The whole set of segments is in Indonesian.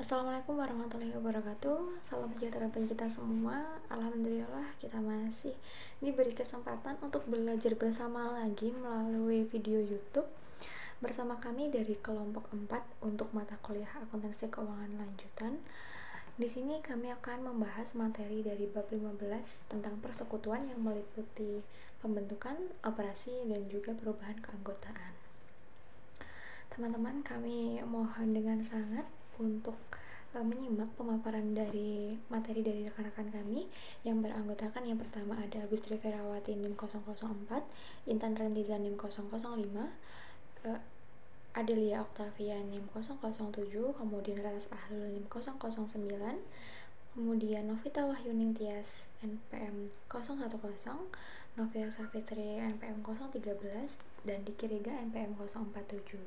Assalamualaikum warahmatullahi wabarakatuh. Salam sejahtera bagi kita semua. Alhamdulillah kita masih diberi kesempatan untuk belajar bersama lagi melalui video YouTube bersama kami dari kelompok 4 untuk mata kuliah akuntansi keuangan lanjutan. Di sini kami akan membahas materi dari bab 15 tentang persekutuan yang meliputi pembentukan, operasi, dan juga perubahan keanggotaan. Teman-teman, kami mohon dengan sangat untuk menyimak pemaparan dari materi dari rekan-rekan kami yang beranggotakan. Yang pertama ada Agus Triverawati NIM 004, Intan Rendiza NIM 005, Adelia Oktavia NIM 007, kemudian Raras Ahlul NIM 009, kemudian Novita Wahyuning Tias NPM 010, Novia Safitri NPM 013, dan Diki Riga NPM 047.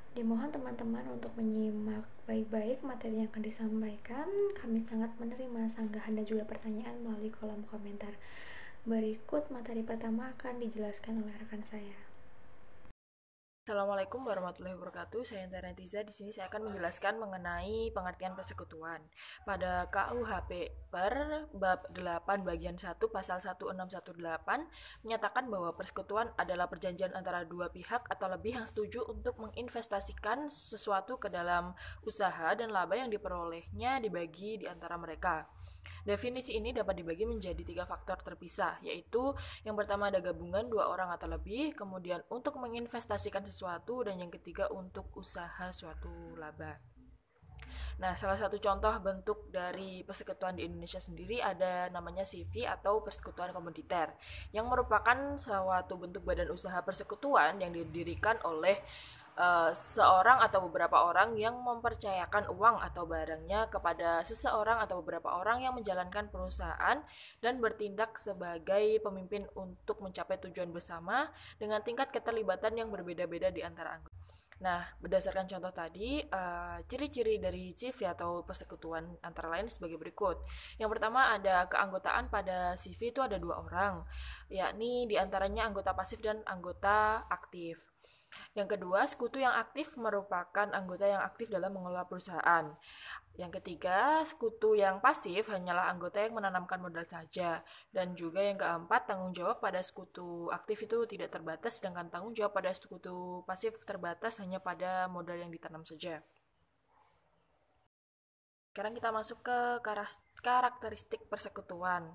Dimohon teman-teman untuk menyimak baik-baik materi yang akan disampaikan. Kami sangat menerima sanggahan dan juga pertanyaan melalui kolom komentar. Berikut materi pertama akan dijelaskan oleh rekan saya. Assalamualaikum warahmatullahi wabarakatuh. Saya Intan Rendiza. Di sini saya akan menjelaskan mengenai pengertian persekutuan. Pada KUHP per bab 8 bagian 1 pasal 1618 menyatakan bahwa persekutuan adalah perjanjian antara dua pihak atau lebih yang setuju untuk menginvestasikan sesuatu ke dalam usaha dan laba yang diperolehnya dibagi di antara mereka. Definisi ini dapat dibagi menjadi 3 faktor terpisah, yaitu yang pertama ada gabungan 2 orang atau lebih, kemudian untuk menginvestasikan sesuatu, dan yang ketiga untuk usaha suatu laba. Nah, salah satu contoh bentuk dari persekutuan di Indonesia sendiri ada namanya CV atau persekutuan komoditer, yang merupakan suatu bentuk badan usaha persekutuan yang didirikan oleh seorang atau beberapa orang yang mempercayakan uang atau barangnya kepada seseorang atau beberapa orang yang menjalankan perusahaan dan bertindak sebagai pemimpin untuk mencapai tujuan bersama dengan tingkat keterlibatan yang berbeda-beda di antara anggota. Nah, berdasarkan contoh tadi, ciri-ciri dari CV atau persekutuan antara lain sebagai berikut. Yang pertama ada keanggotaan pada CV itu ada 2 orang, yakni diantaranya anggota pasif dan anggota aktif. Yang kedua, sekutu yang aktif merupakan anggota yang aktif dalam mengelola perusahaan. Yang ketiga, sekutu yang pasif hanyalah anggota yang menanamkan modal saja. Dan juga yang keempat, tanggung jawab pada sekutu aktif itu tidak terbatas, sedangkan tanggung jawab pada sekutu pasif terbatas hanya pada modal yang ditanam saja. Sekarang kita masuk ke karakteristik persekutuan.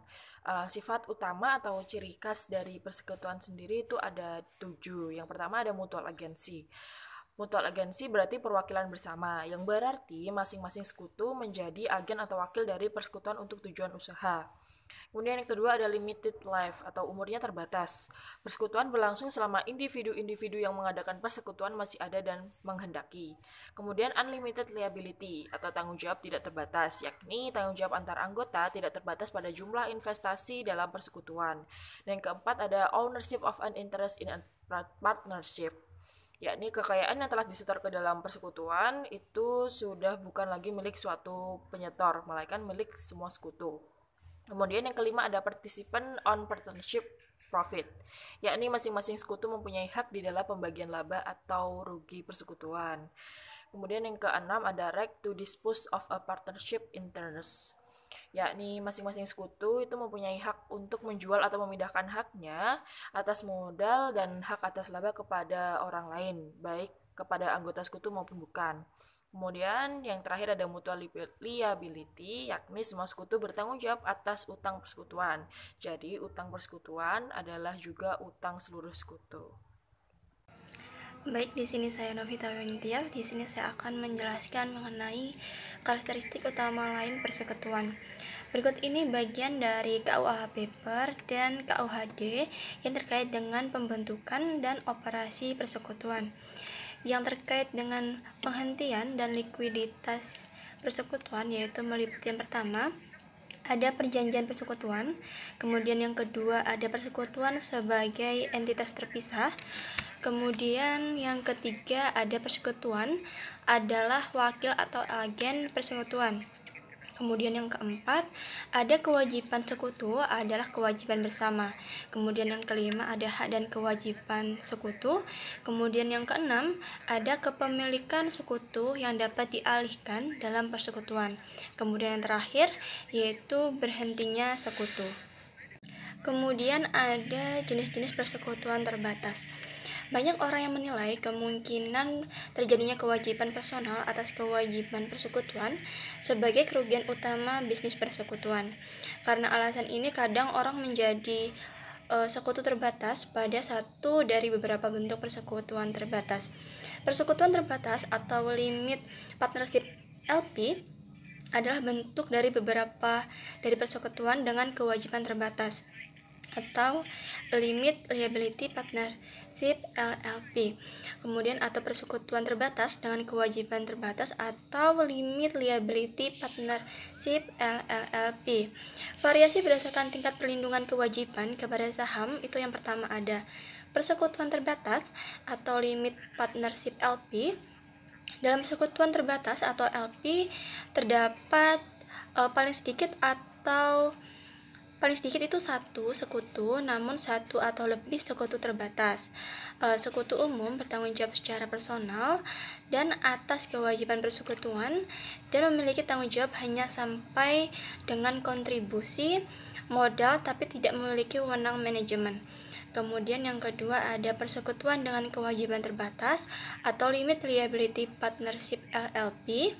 Sifat utama atau ciri khas dari persekutuan sendiri itu ada 7. Yang pertama ada mutual agency. Mutual agency berarti perwakilan bersama, yang berarti masing-masing sekutu menjadi agen atau wakil dari persekutuan untuk tujuan usaha. Kemudian yang kedua ada limited life atau umurnya terbatas. Persekutuan berlangsung selama individu-individu yang mengadakan persekutuan masih ada dan menghendaki. Kemudian unlimited liability atau tanggung jawab tidak terbatas, yakni tanggung jawab antar anggota tidak terbatas pada jumlah investasi dalam persekutuan. Dan yang keempat ada ownership of an interest in a partnership, yakni kekayaan yang telah disetor ke dalam persekutuan itu sudah bukan lagi milik suatu penyetor, melainkan milik semua sekutu. Kemudian yang kelima ada participant on partnership profit, yakni masing-masing sekutu mempunyai hak di dalam pembagian laba atau rugi persekutuan. Kemudian yang keenam ada right to dispose of a partnership interest, yakni masing-masing sekutu itu mempunyai hak untuk menjual atau memindahkan haknya atas modal dan hak atas laba kepada orang lain, baik kepada anggota sekutu maupun bukan. Kemudian yang terakhir ada mutual liability, yakni semua sekutu bertanggung jawab atas utang persekutuan. Jadi utang persekutuan adalah juga utang seluruh sekutu. Baik, di sini saya Novita Wahyuning. Di sini saya akan menjelaskan mengenai karakteristik utama lain persekutuan. Berikut ini bagian dari KUH Paper dan KUHD yang terkait dengan pembentukan dan operasi persekutuan. Yang terkait dengan penghentian dan likuiditas persekutuan yaitu meliputi yang pertama ada perjanjian persekutuan, kemudian yang kedua ada persekutuan sebagai entitas terpisah, kemudian yang ketiga ada persekutuan adalah wakil atau agen persekutuan. Kemudian yang keempat, ada kewajiban sekutu adalah kewajiban bersama. Kemudian yang kelima, ada hak dan kewajiban sekutu. Kemudian yang keenam, ada kepemilikan sekutu yang dapat dialihkan dalam persekutuan. Kemudian yang terakhir, yaitu berhentinya sekutu. Kemudian ada jenis-jenis persekutuan terbatas. Banyak orang yang menilai kemungkinan terjadinya kewajiban personal atas kewajiban persekutuan sebagai kerugian utama bisnis persekutuan. Karena alasan ini kadang orang menjadi sekutu terbatas pada satu dari beberapa bentuk persekutuan terbatas. Persekutuan terbatas atau limit partnership LP adalah bentuk dari beberapa dari persekutuan dengan kewajiban terbatas atau limit liability partnership LLP. Kemudian atau persekutuan terbatas dengan kewajiban terbatas atau limit liability partnership LLP. Variasi berdasarkan tingkat perlindungan kewajiban kepada saham itu yang pertama ada persekutuan terbatas atau limit partnership LP. Dalam persekutuan terbatas atau LP terdapat paling sedikit itu satu sekutu, namun satu atau lebih sekutu terbatas. Sekutu umum bertanggung jawab secara personal dan atas kewajiban persekutuan dan memiliki tanggung jawab hanya sampai dengan kontribusi modal tapi tidak memiliki wewenang manajemen. Kemudian yang kedua ada persekutuan dengan kewajiban terbatas atau limit liability partnership LLP.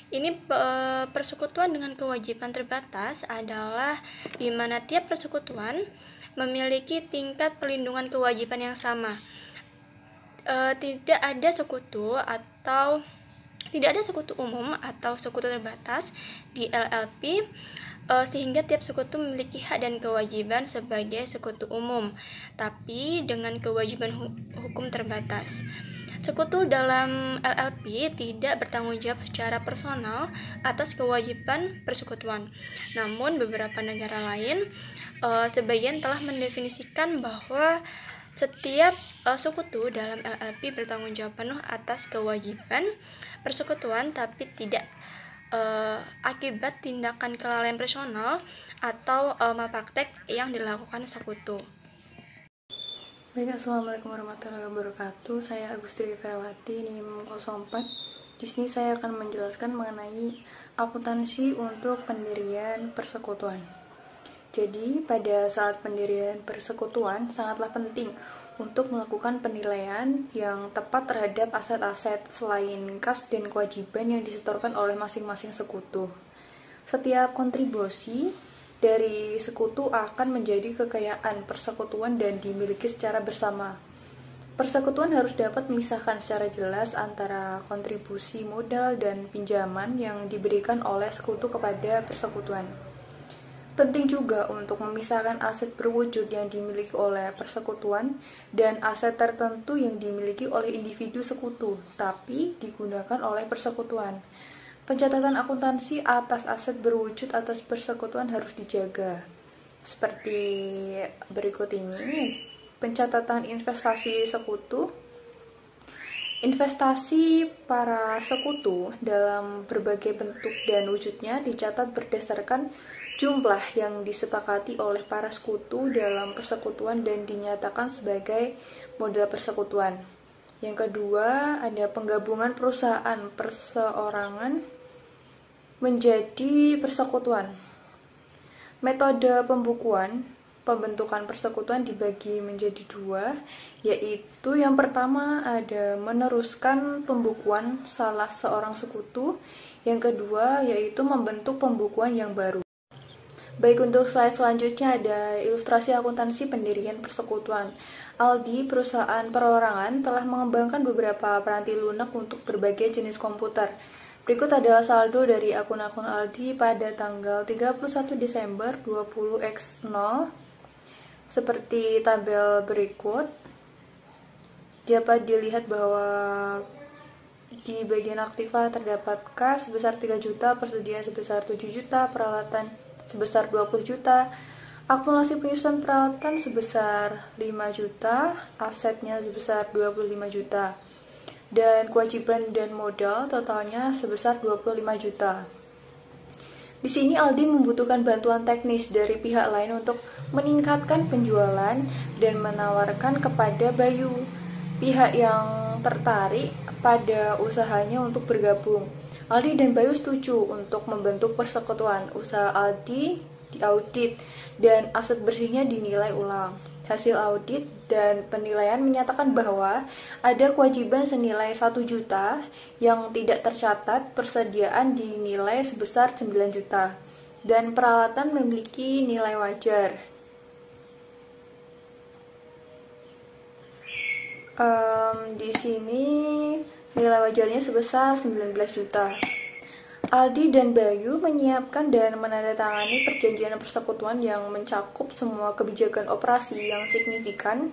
Ini persekutuan dengan kewajiban terbatas adalah di mana tiap persekutuan memiliki tingkat perlindungan kewajiban yang sama. Tidak ada sekutu umum atau sekutu terbatas di LLP, sehingga tiap sekutu memiliki hak dan kewajiban sebagai sekutu umum, tapi dengan kewajiban hukum terbatas. Sekutu dalam LLP tidak bertanggung jawab secara personal atas kewajiban persekutuan. Namun beberapa negara lain sebagian telah mendefinisikan bahwa setiap sekutu dalam LLP bertanggung jawab penuh atas kewajiban persekutuan tapi tidak akibat tindakan kelalaian personal atau malpraktek yang dilakukan sekutu. Baik, assalamualaikum warahmatullahi wabarakatuh. Saya Agustri Ferawati, NIM 04. Di sini saya akan menjelaskan mengenai akuntansi untuk pendirian persekutuan. Jadi, pada saat pendirian persekutuan sangatlah penting untuk melakukan penilaian yang tepat terhadap aset-aset selain kas dan kewajiban yang disetorkan oleh masing-masing sekutu. Setiap kontribusi dari sekutu akan menjadi kekayaan persekutuan dan dimiliki secara bersama. Persekutuan harus dapat memisahkan secara jelas antara kontribusi modal dan pinjaman yang diberikan oleh sekutu kepada persekutuan. Penting juga untuk memisahkan aset berwujud yang dimiliki oleh persekutuan dan aset tertentu yang dimiliki oleh individu sekutu, tapi digunakan oleh persekutuan. Pencatatan akuntansi atas aset berwujud atas persekutuan harus dijaga. Seperti berikut ini, pencatatan investasi sekutu. Investasi para sekutu dalam berbagai bentuk dan wujudnya dicatat berdasarkan jumlah yang disepakati oleh para sekutu dalam persekutuan dan dinyatakan sebagai modal persekutuan. Yang kedua, ada penggabungan perusahaan perseorangan menjadi persekutuan. Metode pembentukan persekutuan dibagi menjadi dua, yaitu yang pertama ada meneruskan pembukuan salah seorang sekutu, yang kedua yaitu membentuk pembukuan yang baru. Baik, untuk slide selanjutnya ada ilustrasi akuntansi pendirian persekutuan. Aldi, perusahaan perorangan, telah mengembangkan beberapa peranti lunak untuk berbagai jenis komputer. Berikut adalah saldo dari akun-akun Aldi pada tanggal 31 Desember 20x0 seperti tabel berikut. Dapat dilihat bahwa di bagian aktiva terdapat kas sebesar 3 juta, persediaan sebesar 7 juta, peralatan sebesar 20 juta, akumulasi penyusunan peralatan sebesar 5 juta, asetnya sebesar 25 juta. Dan kewajiban dan modal totalnya sebesar 25 juta. Di sini Aldi membutuhkan bantuan teknis dari pihak lain untuk meningkatkan penjualan dan menawarkan kepada Bayu pihak yang tertarik pada usahanya untuk bergabung. Aldi dan Bayu setuju untuk membentuk persekutuan. Usaha Aldi diaudit dan aset bersihnya dinilai ulang. Hasil audit dan penilaian menyatakan bahwa ada kewajiban senilai 1 juta yang tidak tercatat, persediaan dinilai sebesar 9 juta, dan peralatan memiliki nilai wajar. Di sini nilai wajarnya sebesar 19 juta. Aldi dan Bayu menyiapkan dan menandatangani perjanjian persekutuan yang mencakup semua kebijakan operasi yang signifikan.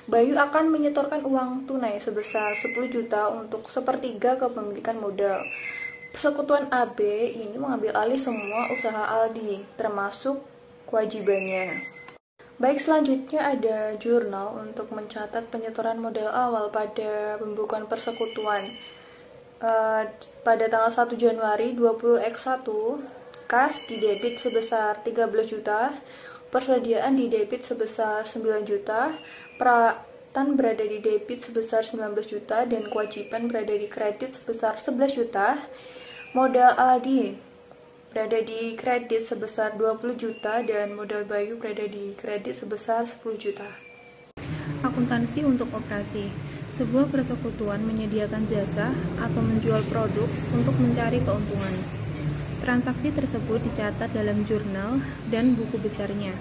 Bayu akan menyetorkan uang tunai sebesar 10 juta untuk sepertiga kepemilikan modal. Persekutuan AB ini mengambil alih semua usaha Aldi, termasuk kewajibannya. Baik, selanjutnya ada jurnal untuk mencatat penyetoran modal awal pada pembukaan persekutuan. Pada tanggal 1 Januari 20X1, kas didebit sebesar 13 juta, persediaan didebit sebesar 9 juta, peralatan berada di debit sebesar 19 juta, dan kewajiban berada di kredit sebesar 11 juta. Modal Aldi berada di kredit sebesar 20 juta dan modal Bayu berada di kredit sebesar 10 juta. Akuntansi untuk operasi. Sebuah persekutuan menyediakan jasa atau menjual produk untuk mencari keuntungan. Transaksi tersebut dicatat dalam jurnal dan buku besarnya.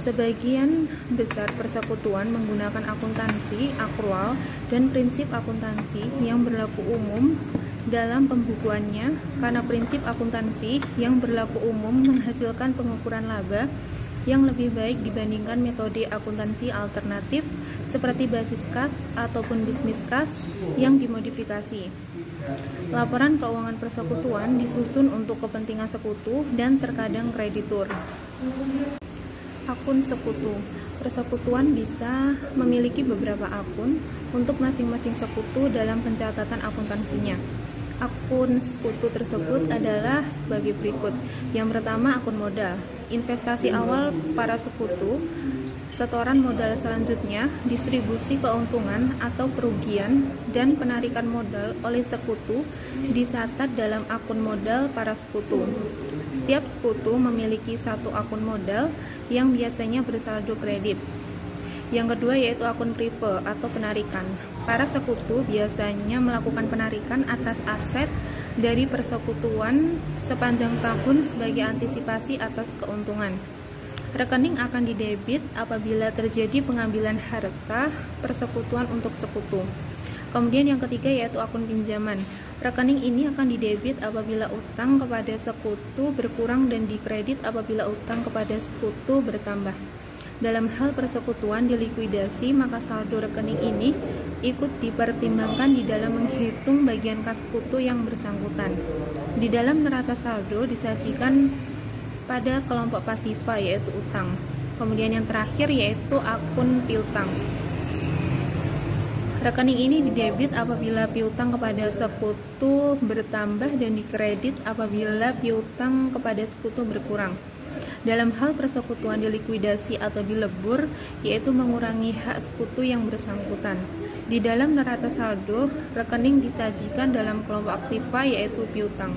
Sebagian besar persekutuan menggunakan akuntansi, akrual, dan prinsip akuntansi yang berlaku umum dalam pembukuannya, karena prinsip akuntansi yang berlaku umum menghasilkan pengukuran laba yang lebih baik dibandingkan metode akuntansi alternatif seperti basis kas ataupun bisnis kas yang dimodifikasi. Laporan keuangan persekutuan disusun untuk kepentingan sekutu dan terkadang kreditur. Akun sekutu. Persekutuan bisa memiliki beberapa akun untuk masing-masing sekutu dalam pencatatan akuntansinya. Akun sekutu tersebut adalah sebagai berikut. Yang pertama, akun modal. Investasi awal para sekutu, setoran modal selanjutnya, distribusi keuntungan atau kerugian, dan penarikan modal oleh sekutu dicatat dalam akun modal para sekutu. Setiap sekutu memiliki satu akun modal yang biasanya bersaldo kredit. Yang kedua yaitu akun prive atau penarikan. Para sekutu biasanya melakukan penarikan atas aset dari persekutuan sepanjang tahun sebagai antisipasi atas keuntungan. Rekening akan didebit apabila terjadi pengambilan harta persekutuan untuk sekutu. Kemudian yang ketiga yaitu akun pinjaman. Rekening ini akan didebit apabila utang kepada sekutu berkurang dan dikredit apabila utang kepada sekutu bertambah. Dalam hal persekutuan dilikuidasi, maka saldo rekening ini ikut dipertimbangkan di dalam menghitung bagian kas sekutu yang bersangkutan. Di dalam neraca saldo disajikan pada kelompok pasifa yaitu utang. Kemudian yang terakhir yaitu akun piutang. Rekening ini didebit apabila piutang kepada sekutu bertambah dan dikredit apabila piutang kepada sekutu berkurang. Dalam hal persekutuan dilikuidasi atau dilebur, yaitu mengurangi hak sekutu yang bersangkutan. Di dalam neraca saldo, rekening disajikan dalam kelompok aktiva yaitu piutang.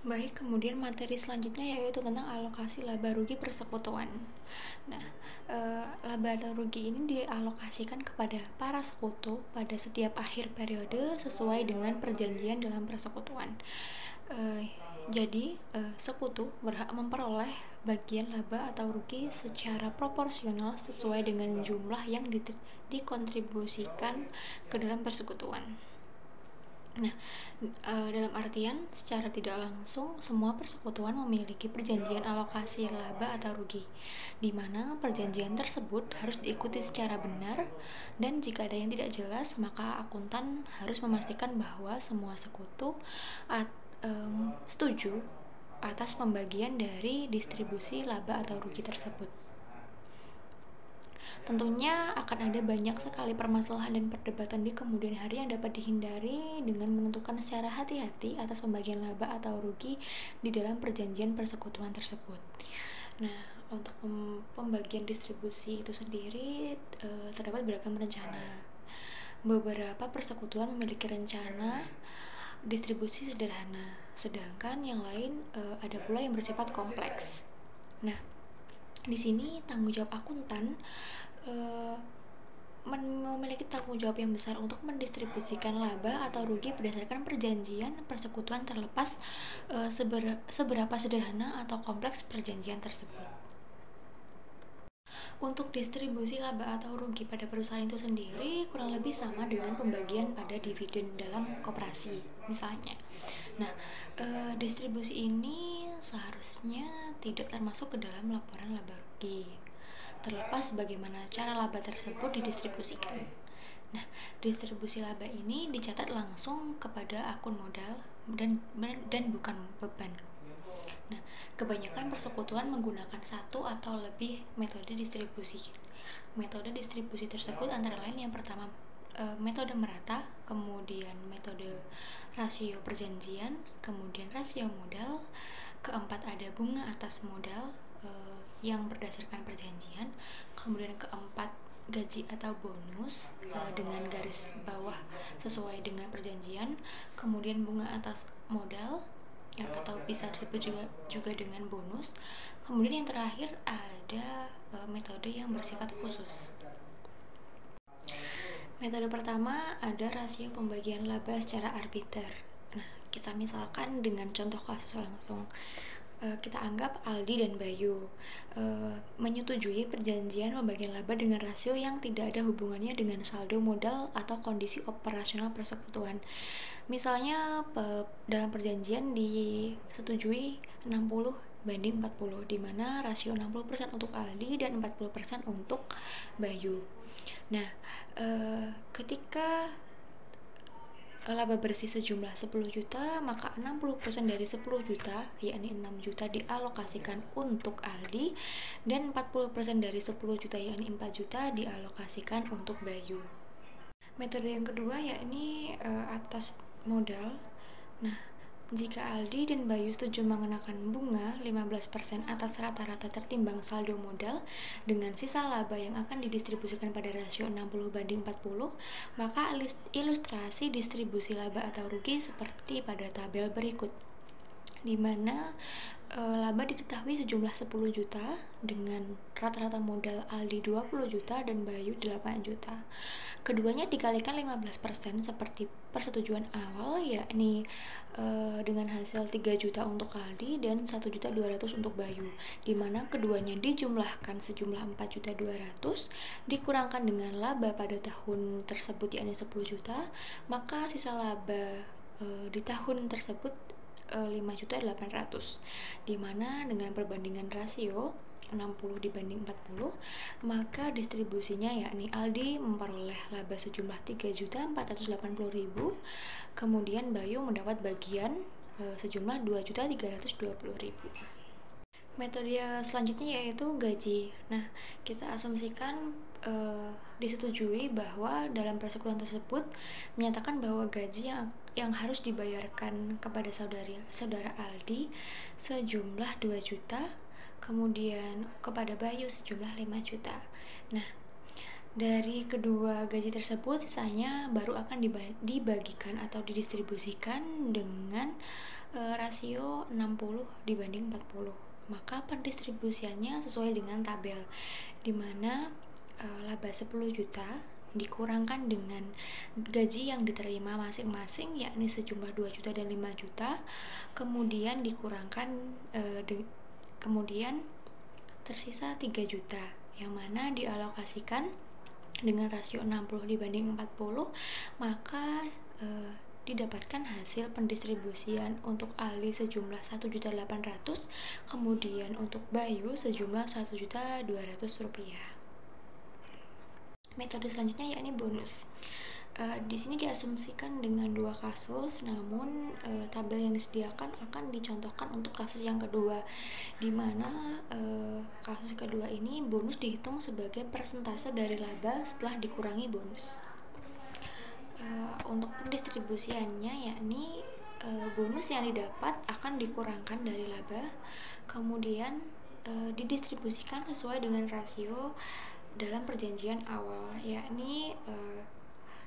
Baik, kemudian materi selanjutnya yaitu tentang alokasi laba rugi persekutuan. Nah, laba atau rugi ini dialokasikan kepada para sekutu pada setiap akhir periode sesuai dengan perjanjian dalam persekutuan. Jadi, sekutu berhak memperoleh bagian laba atau rugi secara proporsional sesuai dengan jumlah yang dikontribusikan ke dalam persekutuan. Nah, dalam artian secara tidak langsung semua persekutuan memiliki perjanjian alokasi laba atau rugi, di mana perjanjian tersebut harus diikuti secara benar, dan jika ada yang tidak jelas maka akuntan harus memastikan bahwa semua sekutu setuju atas pembagian dari distribusi laba atau rugi tersebut. Tentunya akan ada banyak sekali permasalahan dan perdebatan di kemudian hari yang dapat dihindari dengan menentukan secara hati-hati atas pembagian laba atau rugi di dalam perjanjian persekutuan tersebut. Nah, untuk pembagian distribusi itu sendiri terdapat beragam rencana. Beberapa persekutuan memiliki rencana distribusi sederhana, sedangkan yang lain ada pula yang bersifat kompleks. Nah, di sini tanggung jawab akuntan memiliki tanggung jawab yang besar untuk mendistribusikan laba atau rugi berdasarkan perjanjian persekutuan terlepas seberapa sederhana atau kompleks perjanjian tersebut. Untuk distribusi laba atau rugi pada perusahaan itu sendiri kurang lebih sama dengan pembagian pada dividen dalam koperasi misalnya. Nah, distribusi ini seharusnya tidak termasuk ke dalam laporan laba rugi, terlepas bagaimana cara laba tersebut didistribusikan. Nah, distribusi laba ini dicatat langsung kepada akun modal dan bukan beban. Nah, kebanyakan persekutuan menggunakan satu atau lebih metode distribusi. Metode distribusi tersebut antara lain yang pertama metode merata, kemudian metode rasio perjanjian, kemudian rasio modal, keempat ada bunga atas modal yang berdasarkan perjanjian, kemudian keempat gaji atau bonus dengan garis bawah sesuai dengan perjanjian, kemudian bunga atas modal atau bisa disebut juga dengan bonus. Kemudian yang terakhir ada metode yang bersifat khusus. Metode pertama ada rasio pembagian laba secara arbiter. Nah, kita misalkan dengan contoh kasus langsung. Kita anggap Aldi dan Bayu menyetujui perjanjian pembagian laba dengan rasio yang tidak ada hubungannya dengan saldo modal atau kondisi operasional persekutuan. Misalnya dalam perjanjian disetujui 60/40, di mana rasio 60% untuk Aldi dan 40% untuk Bayu. Nah, ketika laba bersih sejumlah 10 juta, maka 60% dari 10 juta, yakni 6 juta dialokasikan untuk Aldi, dan 40% dari 10 juta, yakni 4 juta dialokasikan untuk Bayu. Metode yang kedua yakni atas modal. Nah, jika Aldi dan Bayu setuju mengenakan bunga 15% atas rata-rata tertimbang saldo modal dengan sisa laba yang akan didistribusikan pada rasio 60/40, maka ilustrasi distribusi laba atau rugi seperti pada tabel berikut, di mana laba diketahui sejumlah 10 juta dengan rata-rata modal Aldi 20 juta dan Bayu 8 juta. Keduanya dikalikan 15% seperti persetujuan awal, yakni dengan hasil 3 juta untuk Aldi dan 1.200.000 untuk Bayu, di mana keduanya dijumlahkan sejumlah 4.200.000 dikurangkan dengan laba pada tahun tersebut yakni 10 juta, maka sisa laba di tahun tersebut 5.800.000, di mana dengan perbandingan rasio 60/40, maka distribusinya yakni Aldi memperoleh laba sejumlah 3.480.000, kemudian Bayu mendapat bagian sejumlah 2.320.000. Metode selanjutnya yaitu gaji. Nah, kita asumsikan disetujui bahwa dalam persekutuan tersebut menyatakan bahwa gaji yang harus dibayarkan kepada saudara Aldi sejumlah 2 juta, kemudian kepada Bayu sejumlah 5 juta. Nah, dari kedua gaji tersebut sisanya baru akan dibagikan atau didistribusikan dengan rasio 60/40. Maka pendistribusiannya sesuai dengan tabel, di mana laba 10 juta dikurangkan dengan gaji yang diterima masing-masing yakni sejumlah 2 juta dan 5 juta, kemudian dikurangkan kemudian tersisa 3 juta yang mana dialokasikan dengan rasio 60/40, maka didapatkan hasil pendistribusian untuk Aldi sejumlah 1.800.000, kemudian untuk Bayu sejumlah 1.200.000 rupiah. Metode selanjutnya yakni bonus. Di sini diasumsikan dengan 2 kasus, namun tabel yang disediakan akan dicontohkan untuk kasus yang kedua, di mana kasus kedua ini bonus dihitung sebagai persentase dari laba setelah dikurangi bonus. Untuk pendistribusiannya, yakni bonus yang didapat akan dikurangkan dari laba, kemudian didistribusikan sesuai dengan rasio dalam perjanjian awal, yakni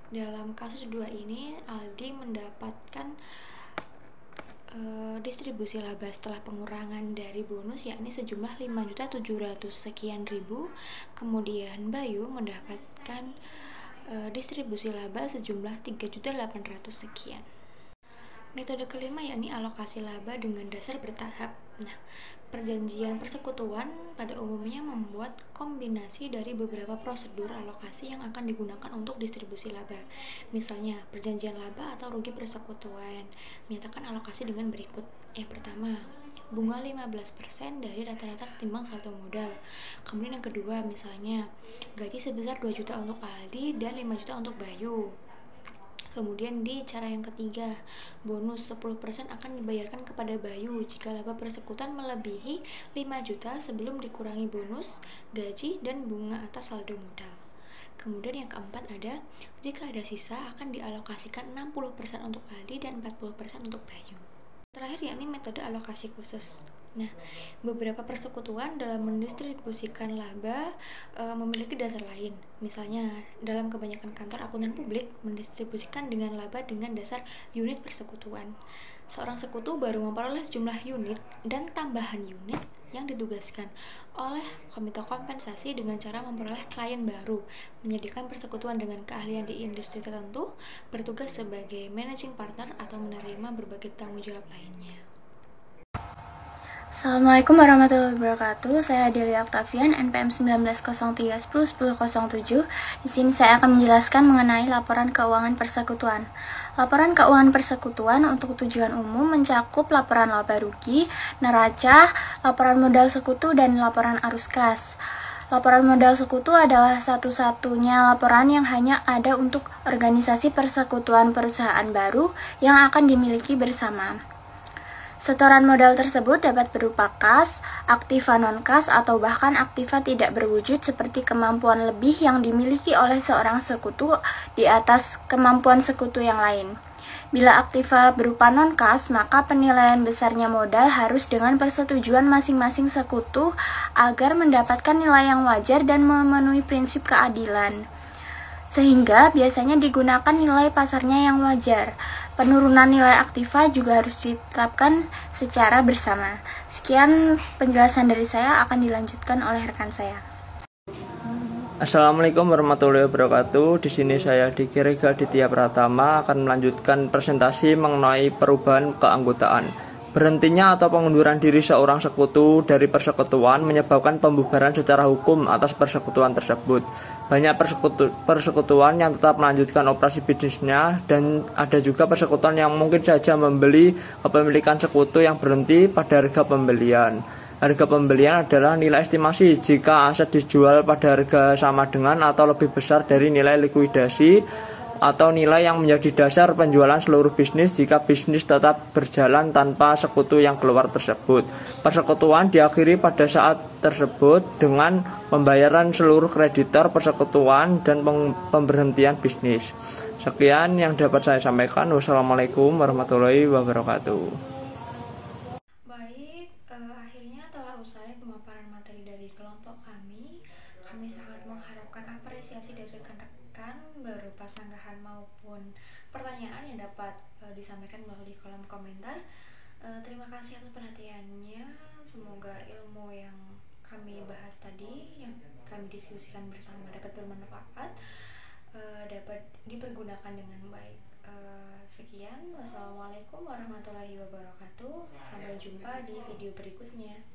dalam kasus 2 ini Aldi mendapatkan distribusi laba setelah pengurangan dari bonus, yakni sejumlah 5.700 sekian ribu. Kemudian Bayu mendapatkan distribusi laba sejumlah 3.800 sekian. Metode kelima yakni alokasi laba dengan dasar bertahap. Nah, perjanjian persekutuan pada umumnya membuat kombinasi dari beberapa prosedur alokasi yang akan digunakan untuk distribusi laba. Misalnya, perjanjian laba atau rugi persekutuan menyatakan alokasi dengan berikut. Yang pertama, bunga 15% dari rata-rata ketimbang saldo modal. Kemudian yang kedua, misalnya gaji sebesar 2 juta untuk Aldi dan 5 juta untuk Bayu. Kemudian di cara yang ketiga, bonus 10% akan dibayarkan kepada Bayu jika laba persekutuan melebihi 5 juta sebelum dikurangi bonus, gaji, dan bunga atas saldo modal. Kemudian yang keempat ada, jika ada sisa akan dialokasikan 60% untuk Aldi dan 40% untuk Bayu. Terakhir yakni metode alokasi khusus. Nah, beberapa persekutuan dalam mendistribusikan laba memiliki dasar lain. Misalnya, dalam kebanyakan kantor akuntan publik mendistribusikan dengan laba dengan dasar unit persekutuan. Seorang sekutu baru memperoleh sejumlah unit dan tambahan unit yang ditugaskan oleh komite kompensasi dengan cara memperoleh klien baru, menyediakan persekutuan dengan keahlian di industri tertentu, bertugas sebagai managing partner atau menerima berbagai tanggung jawab lainnya. Assalamualaikum warahmatullahi wabarakatuh. Saya Delia Octavian, NPM 1903101007. Di sini saya akan menjelaskan mengenai laporan keuangan persekutuan. Laporan keuangan persekutuan untuk tujuan umum mencakup laporan laba rugi, neraca, laporan modal sekutu, dan laporan arus kas. Laporan modal sekutu adalah satu-satunya laporan yang hanya ada untuk organisasi persekutuan perusahaan baru yang akan dimiliki bersama. Setoran modal tersebut dapat berupa kas, aktiva non-kas, atau bahkan aktiva tidak berwujud seperti kemampuan lebih yang dimiliki oleh seorang sekutu di atas kemampuan sekutu yang lain. Bila aktiva berupa non-kas, maka penilaian besarnya modal harus dengan persetujuan masing-masing sekutu agar mendapatkan nilai yang wajar dan memenuhi prinsip keadilan. Sehingga biasanya digunakan nilai pasarnya yang wajar. Penurunan nilai aktiva juga harus ditetapkan secara bersama. Sekian penjelasan dari saya, akan dilanjutkan oleh rekan saya. Assalamualaikum warahmatullahi wabarakatuh. Di sini saya Diki Rega Ditya Pratama akan melanjutkan presentasi mengenai perubahan keanggotaan. Berhentinya atau pengunduran diri seorang sekutu dari persekutuan menyebabkan pembubaran secara hukum atas persekutuan tersebut. Banyak persekutuan yang tetap melanjutkan operasi bisnisnya, dan ada juga persekutuan yang mungkin saja membeli kepemilikan sekutu yang berhenti pada harga pembelian. Harga pembelian adalah nilai estimasi jika aset dijual pada harga sama dengan atau lebih besar dari nilai likuidasi, atau nilai yang menjadi dasar penjualan seluruh bisnis jika bisnis tetap berjalan tanpa sekutu yang keluar tersebut. Persekutuan diakhiri pada saat tersebut dengan pembayaran seluruh kreditor persekutuan dan pemberhentian bisnis. Sekian yang dapat saya sampaikan. Wassalamualaikum warahmatullahi wabarakatuh. Baik, akhirnya telah usai pemaparan materi dari kelompok kami. Kami sangat mengharapkan apresiasi dari rekan-rekan berupa sanggahan maupun pertanyaan yang dapat disampaikan melalui kolom komentar. Terima kasih atas perhatiannya. Semoga ilmu yang kami bahas tadi, yang kami diskusikan bersama, dapat bermanfaat, dapat dipergunakan dengan baik. Sekian, wassalamualaikum warahmatullahi wabarakatuh. Sampai jumpa di video berikutnya.